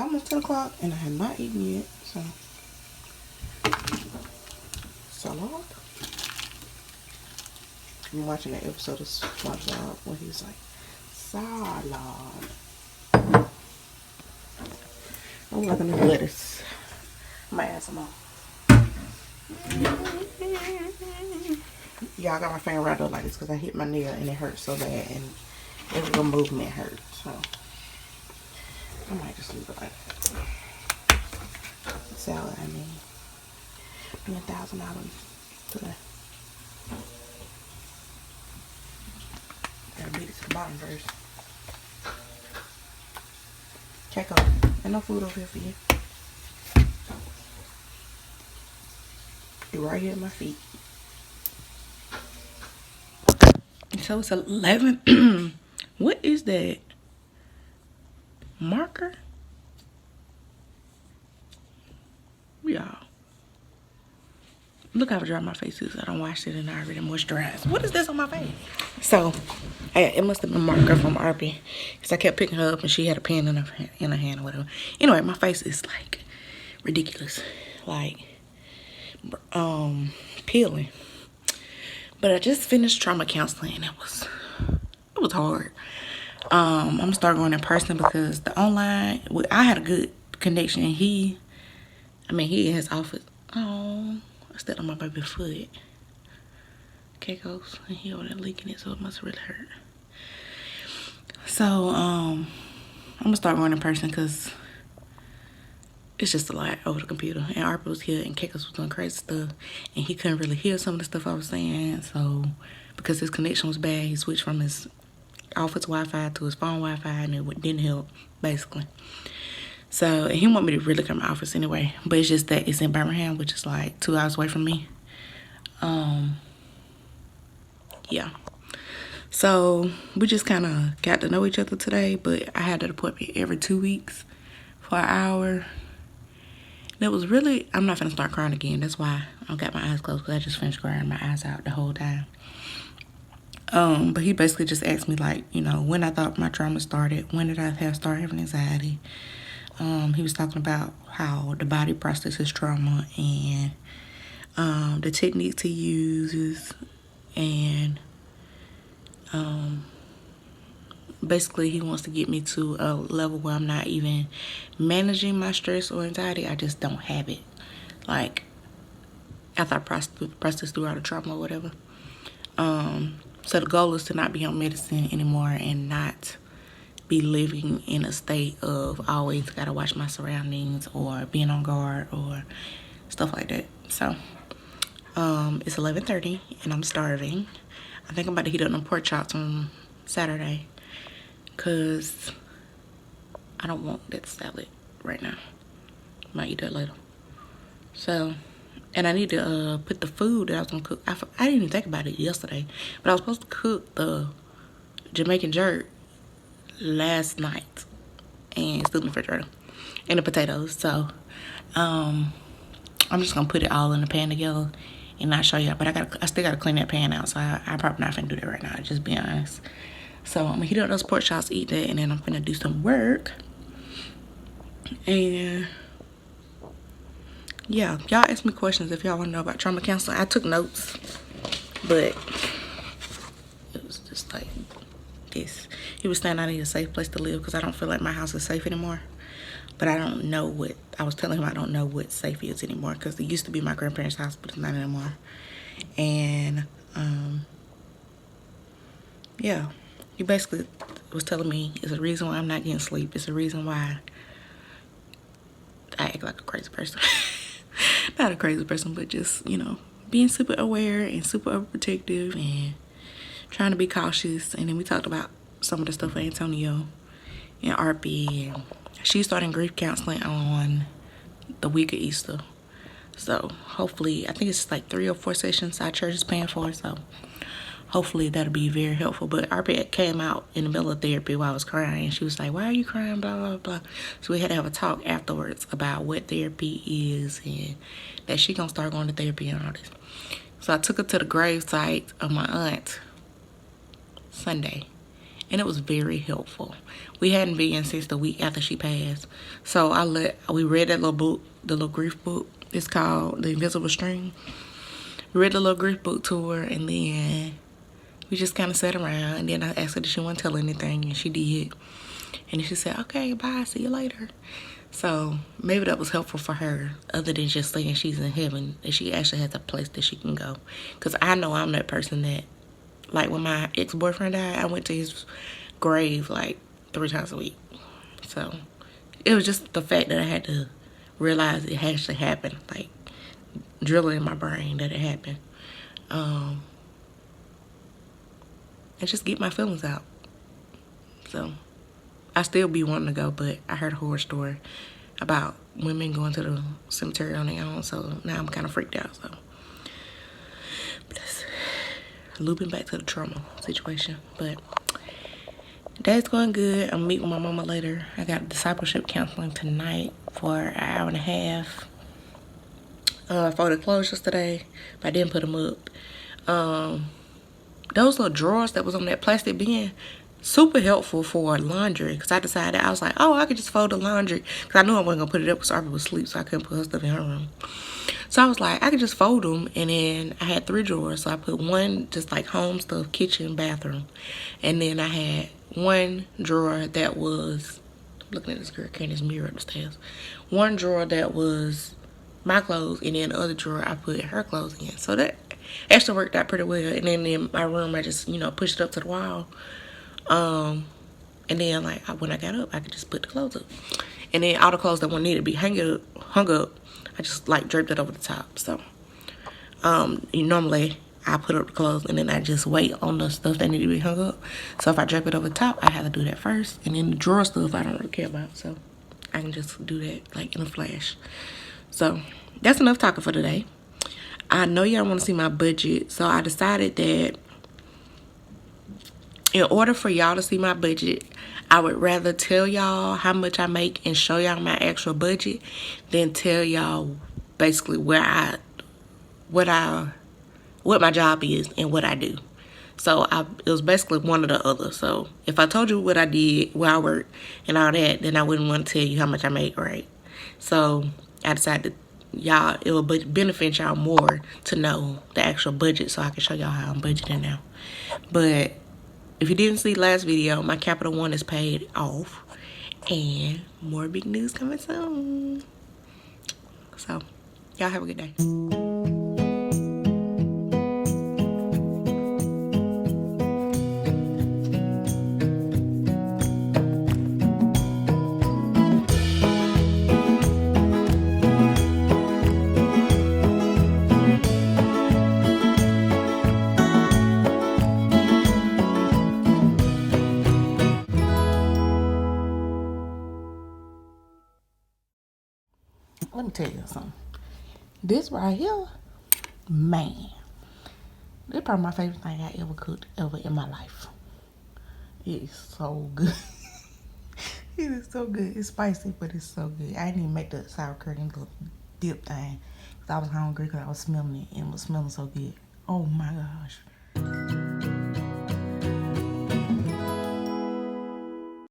almost 10 o'clock and I have not eaten yet. So, salad. I'm watching that episode of SpongeBob where he's like, salad. I'm liking this lettuce. I might add some more. Y'all, I got my finger wrapped up like this because I hit my nail and it hurts so bad, and every little movement hurts. So I might just leave it like that. Salad, I mean, $1,000 today. Gotta beat it to the bottom first. Check out. Ain't no food over here for you. You're right here at my feet. So it's 11. What is that? Marker? Y'all. Look how dry my face is. I don't wash it and I already moisturized. What is this on my face? So, it must have been a marker from Arby. Because I kept picking her up and she had a pen in her hand or whatever. Anyway, my face is like ridiculous. Like, peeling. But I just finished trauma counseling and it was hard. I'm gonna start going in person because the online, I had a good connection. He in his office. Oh, I stepped on my baby foot. Keiko's and he over there leaking it, so it must really hurt. So I'm gonna start going in person because it's just a lot over the computer. And Arthur was here and Keiko's was doing crazy stuff, and he couldn't really hear some of the stuff I was saying. So because his connection was bad, he switched from his office Wi-Fi to his phone Wi-Fi, and it didn't help, basically. So, and he wanted me to really come to my office anyway, but it's just that it's in Birmingham, which is like 2 hours away from me. Yeah. So, we just kind of got to know each other today, but I had that appointment every 2 weeks for an hour. And it was really, I'm not gonna start crying again. That's why I got my eyes closed, because I just finished crying my eyes out the whole time. But he basically just asked me, like, you know, when I thought my trauma started, when did I start having anxiety. He was talking about how the body processes trauma and the techniques he uses, and basically he wants to get me to a level where I'm not even managing my stress or anxiety. I just don't have it. Like, after I process through all the trauma or whatever. So the goal is to not be on medicine anymore and not be living in a state of always gotta watch my surroundings or being on guard or stuff like that. So it's 11:30 and I'm starving. I think I'm about to heat up them pork chops on Saturday because I don't want that salad right now. Might eat that later. So, and I need to put the food that I was gonna cook. I didn't even think about it yesterday, but I was supposed to cook the Jamaican jerk last night and still in the refrigerator, and the potatoes. So I'm just gonna put it all in the pan together and not show you, but I still gotta clean that pan out, so I probably not finna do that right now, just be honest. So I'm gonna heat up those pork chops, eat that, and then I'm finna do some work. And yeah, y'all ask me questions if y'all want to know about trauma counseling. I took notes, but it was just like this. He was saying I need a safe place to live because I don't feel like my house is safe anymore. But I don't know what, I was telling him I don't know what safe is anymore, because it used to be my grandparents' house, but it's not anymore. And yeah, he basically was telling me it's a reason why I'm not getting sleep. It's a reason why I act like a crazy person. Not a crazy person, but just, you know, being super aware and super overprotective and trying to be cautious. And then we talked about some of the stuff with Antonio and RP. And she's starting grief counseling on the week of Easter. So hopefully, I think it's like 3 or 4 sessions our church is paying for. So hopefully that'll be very helpful. But RP came out in the middle of therapy while I was crying. She was like, why are you crying, blah, blah, blah. So we had to have a talk afterwards about what therapy is and that she gonna start going to therapy and all this. So I took her to the grave site of my aunt Sunday. and it was very helpful. We hadn't been since the week after she passed. So we read that little book, the little grief book. It's called The Invisible String. We read the little grief book to her, and then we just kind of sat around, and then I asked her if she wanted to tell anything, and she did. And then she said, okay, bye, see you later. So maybe that was helpful for her, other than just saying she's in heaven, that she actually has a place that she can go. Because I know I'm that person that, like when my ex-boyfriend died, I went to his grave like 3 times a week. So it was just the fact that I had to realize it actually happened, like drill it in my brain that it happened. And just get my feelings out. So I still be wanting to go, but I heard a horror story about women going to the cemetery on their own, so now I'm kind of freaked out. So, but that's looping back to the trauma situation. But day's going good. I'm meeting with my mama later. I got discipleship counseling tonight for an hour and a half. I folded clothes yesterday, but I didn't put them up. Those little drawers that was on that plastic bin, super helpful for laundry, because I decided, I was like, oh, I could just fold the laundry, because I knew I wasn't going to put it up because Arby was asleep, so I couldn't put her stuff in her room. So I was like, I could just fold them, and then I had 3 drawers, so I put one just like home stuff, kitchen, bathroom, and then I had one drawer that was, looking at this girl carrying this mirror upstairs, one drawer that was my clothes, and then the other drawer I put her clothes in. So that actually worked out pretty well. And then in my room, I just, pushed it up to the wall. And then, like, when I got up, I could just put the clothes up. And then all the clothes that needed to be hung up, I just, like, draped it over the top. So, normally, I put up the clothes, and then I just wait on the stuff that need to be hung up. So, if I drape it over the top, I have to do that first. And then the drawer stuff, I don't really care about. So, I can just do that, like, in a flash. So, that's enough talking for today. I know y'all want to see my budget, so I decided that in order for y'all to see my budget, I would rather tell y'all how much I make and show y'all my actual budget than tell y'all basically what my job is and what I do. So it was basically one or the other. So if I told you what I did, where I work, and all that, then I wouldn't want to tell you how much I make, right? So I decided it will benefit y'all more to know the actual budget, so I can show y'all how I'm budgeting now. But if you didn't see last video, my Capital One is paid off, and more big news coming soon. So y'all have a good day. Let me tell you something. This right here, man, this probably my favorite thing I ever cooked in my life. It is so good. It is so good. It's spicy, but it's so good. I didn't even make the sour cream little dip thing, because I was hungry, because I was smelling it, and it was smelling so good. Oh my gosh.